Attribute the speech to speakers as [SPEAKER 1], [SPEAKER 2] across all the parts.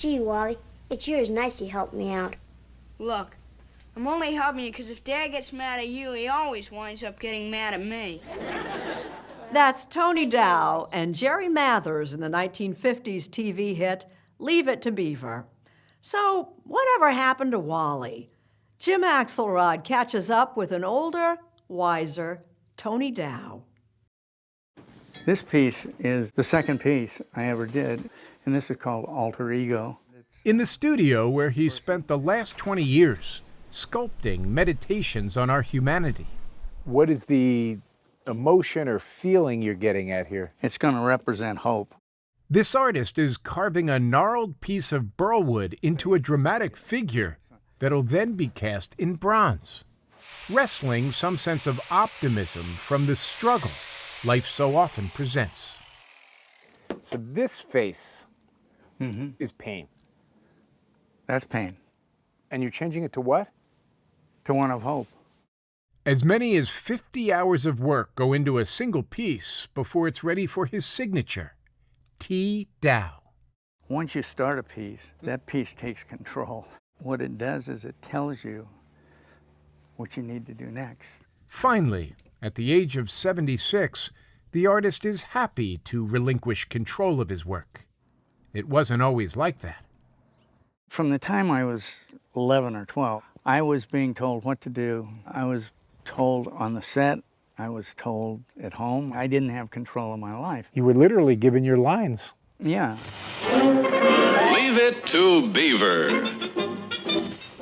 [SPEAKER 1] Gee, Wally, it sure is nice you helped me out.
[SPEAKER 2] Look, I'm only helping you because if Dad gets mad at you, he always winds up getting mad at me.
[SPEAKER 3] That's Tony Dow and Jerry Mathers in the 1950s TV hit, Leave It to Beaver. So, whatever happened to Wally? Jim Axelrod catches up with an older, wiser Tony Dow.
[SPEAKER 4] This piece is the second piece I ever did, and this is called Alter Ego.
[SPEAKER 5] In the studio where he spent the last 20 years sculpting meditations on our humanity.
[SPEAKER 6] What is the emotion or feeling you're getting at here?
[SPEAKER 4] It's going to represent hope.
[SPEAKER 5] This artist is carving a gnarled piece of burlwood into a dramatic figure that'll then be cast in bronze, wrestling some sense of optimism from the struggle life so often presents.
[SPEAKER 6] So this face is pain.
[SPEAKER 4] That's pain.
[SPEAKER 6] And you're changing it to what?
[SPEAKER 4] To one of hope.
[SPEAKER 5] As many as 50 hours of work go into a single piece before it's ready for his signature, T. Dow.
[SPEAKER 4] Once you start a piece, that piece takes control. What it does is it tells you what you need to do next.
[SPEAKER 5] Finally, at the age of 76, the artist is happy to relinquish control of his work. It wasn't always like that.
[SPEAKER 4] From the time I was 11 or 12, I was being told what to do. I was told on the set. I was told at home. I didn't have control of my life.
[SPEAKER 6] You were literally given your lines.
[SPEAKER 4] Yeah.
[SPEAKER 7] Leave it to Beaver.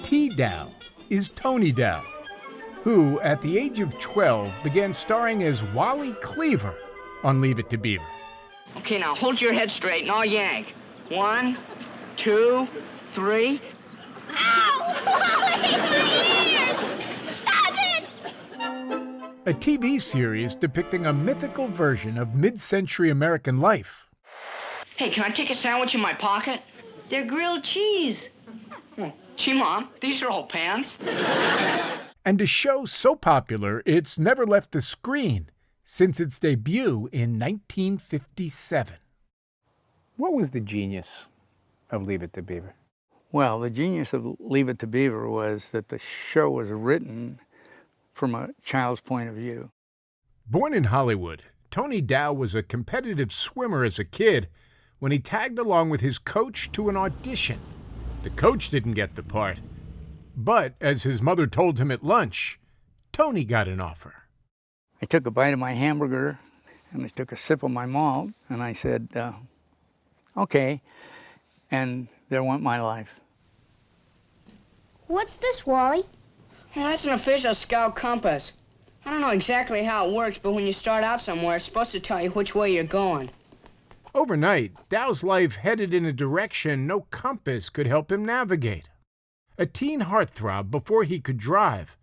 [SPEAKER 5] T. Dow is Tony Dow, who, at the age of 12, began starring as Wally Cleaver on Leave It to Beaver.
[SPEAKER 2] Okay, now hold your head straight and I'll yank. 1, 2, 3.
[SPEAKER 5] A TV series depicting a mythical version of mid-century American life.
[SPEAKER 2] Hey, can I take a sandwich in my pocket?
[SPEAKER 1] They're grilled cheese.
[SPEAKER 2] Oh, gee, Mom, these are all pans.
[SPEAKER 5] And a show so popular it's never left the screen since its debut in 1957.
[SPEAKER 6] What was the genius of Leave It to Beaver?
[SPEAKER 4] Well, the genius of Leave It to Beaver was that the show was written from a child's point of view.
[SPEAKER 5] Born in Hollywood, Tony Dow was a competitive swimmer as a kid when he tagged along with his coach to an audition. The coach didn't get the part, but as his mother told him at lunch, Tony got an offer.
[SPEAKER 4] I took a bite of my hamburger, and I took a sip of my malt, and I said, okay, and there went my life.
[SPEAKER 1] What's this, Wally?
[SPEAKER 2] Well, that's an official scout compass. I don't know exactly how it works, but when you start out somewhere, it's supposed to tell you which way you're going.
[SPEAKER 5] Overnight, Dow's life headed in a direction no compass could help him navigate. A teen heartthrob before he could drive,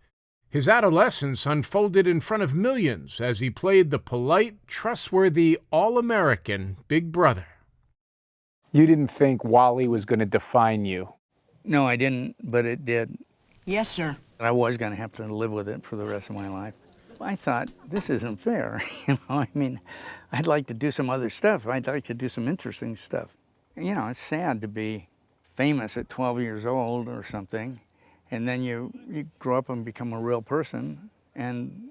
[SPEAKER 5] his adolescence unfolded in front of millions as he played the polite, trustworthy, all-American Big Brother.
[SPEAKER 6] You didn't think Wally was going to define you.
[SPEAKER 4] No, I didn't, but it did.
[SPEAKER 2] Yes, sir.
[SPEAKER 4] I was going to have to live with it for the rest of my life. I thought, this isn't fair. I mean, I'd like to do some other stuff. I'd like to do some interesting stuff. It's sad to be famous at 12 years old or something, and then you grow up and become a real person, and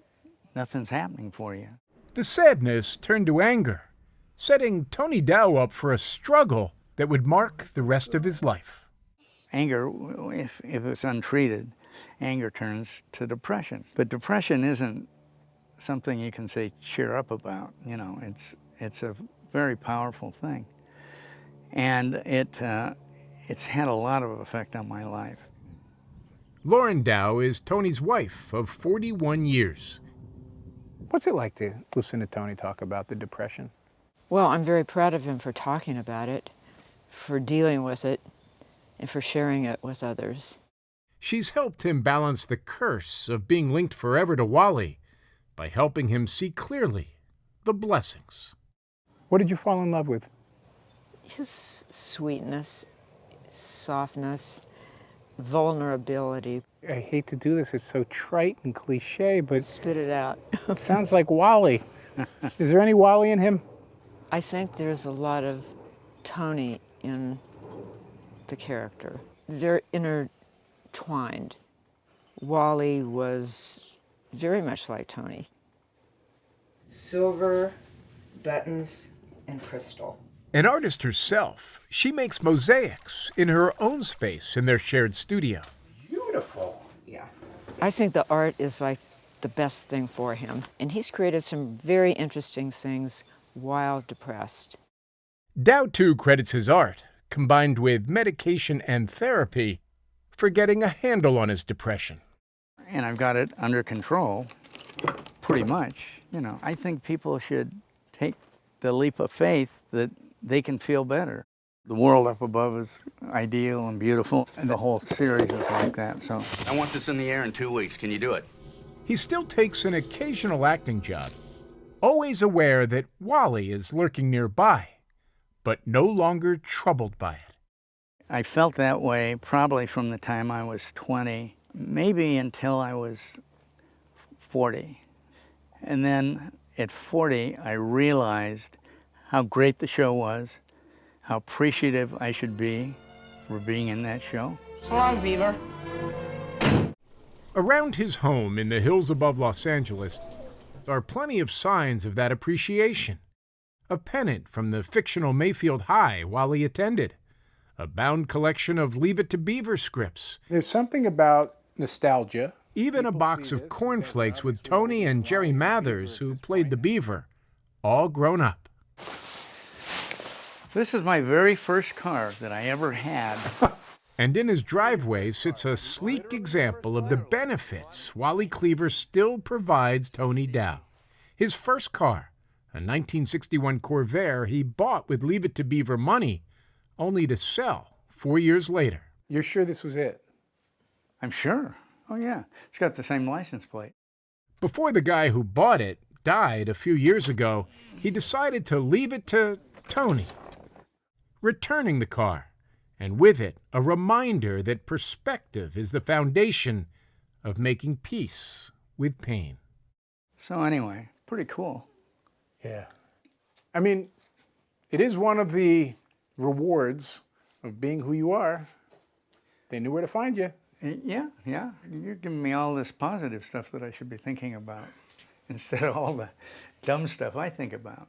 [SPEAKER 4] nothing's happening for you.
[SPEAKER 5] The sadness turned to anger, setting Tony Dow up for a struggle that would mark the rest of his life.
[SPEAKER 4] Anger, if it's untreated, anger turns to depression. But depression isn't something you can say cheer up about. It's a very powerful thing. And it's had a lot of effect on my life.
[SPEAKER 5] Lauren Dow is Tony's wife of 41 years.
[SPEAKER 6] What's it like to listen to Tony talk about the depression?
[SPEAKER 8] Well, I'm very proud of him for talking about it, for dealing with it, and for sharing it with others.
[SPEAKER 5] She's helped him balance the curse of being linked forever to Wally by helping him see clearly the blessings.
[SPEAKER 6] What did you fall in love with?
[SPEAKER 8] His sweetness, softness, vulnerability.
[SPEAKER 6] I hate to do this, it's so trite and cliche, but
[SPEAKER 8] Spit it out.
[SPEAKER 6] sounds like Wally. Is there any Wally in him?
[SPEAKER 8] I think there's a lot of Tony in the character. They're intertwined. Wally was very much like Tony. Silver, buttons, and crystal.
[SPEAKER 5] An artist herself, she makes mosaics in her own space in their shared studio.
[SPEAKER 6] Beautiful.
[SPEAKER 8] Yeah. I think the art is like the best thing for him, and he's created some very interesting things while depressed.
[SPEAKER 5] Dow, too, credits his art, combined with medication and therapy, for getting a handle on his depression.
[SPEAKER 4] And I've got it under control, pretty much. I think people should take the leap of faith that they can feel better. The world up above is ideal and beautiful, and the whole series is like that, so.
[SPEAKER 9] I want this in the air in 2 weeks. Can you do it?
[SPEAKER 5] He still takes an occasional acting job, always aware that Wally is lurking nearby, but no longer troubled by it.
[SPEAKER 4] I felt that way probably from the time I was 20, maybe until I was 40. And then at 40, I realized how great the show was, how appreciative I should be for being in that show.
[SPEAKER 2] So long, Beaver.
[SPEAKER 5] Around his home in the hills above Los Angeles are plenty of signs of that appreciation. A pennant from the fictional Mayfield High Wally attended, a bound collection of Leave It to Beaver scripts.
[SPEAKER 6] There's something about nostalgia.
[SPEAKER 5] Even a box of cornflakes with Tony and Jerry Mathers, who played the Beaver, all grown up.
[SPEAKER 4] This is my very first car that I ever had.
[SPEAKER 5] And in his driveway sits a sleek example of the benefits Wally Cleaver still provides Tony Dow. His first car, a 1961 Corvair he bought with Leave It to Beaver money, only to sell 4 years later.
[SPEAKER 6] You're sure this was it?
[SPEAKER 4] I'm sure. Oh, yeah. It's got the same license plate.
[SPEAKER 5] Before the guy who bought it died a few years ago, he decided to leave it to Tony, returning the car, and with it, a reminder that perspective is the foundation of making peace with pain.
[SPEAKER 4] So anyway, pretty cool.
[SPEAKER 6] Yeah. I mean, it is one of the rewards of being who you are. They knew where to find you.
[SPEAKER 4] Yeah. You're giving me all this positive stuff that I should be thinking about instead of all the dumb stuff I think about.